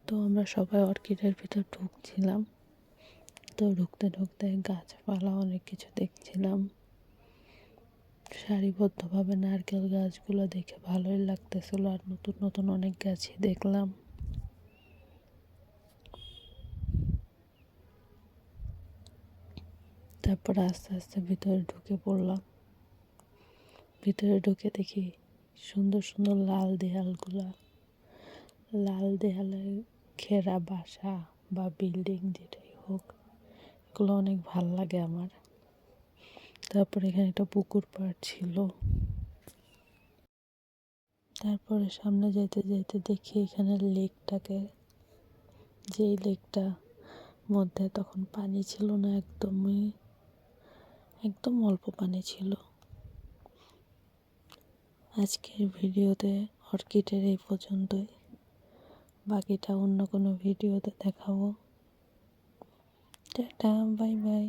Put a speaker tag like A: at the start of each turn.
A: তো আমরা সবাই অর্কিডের ভিতর ঢুকছিলাম। তো ঢুকতে ঢুকতে গাছপালা অনেক কিছু দেখছিলাম। সারিবদ্ধভাবে নারকেল গাছগুলো দেখে ভালোই লাগতেছিল, আর নতুন নতুন অনেক গাছই দেখলাম। তারপর আস্তে আস্তে ভিতরে ঢুকে পড়লাম। ভিতরে ঢুকে দেখি সুন্দর সুন্দর লাল দেয়ালে ঘেরা বাসা বা বিল্ডিং যেটাই হোক, এগুলো অনেক ভাল লাগে আমার। তারপরে এখানে একটা পুকুর পাড় ছিল। তারপরে সামনে যেতে যেতে দেখি এখানে লেকটাকে, যেই লেকটা মধ্যে তখন পানি ছিল না, একদম অল্প পানি ছিল। আজকের ভিডিওতে অর্কিডের এই পর্যন্তই, বাকিটা অন্য কোনো ভিডিওতে দেখাবো। Tata, bye bye.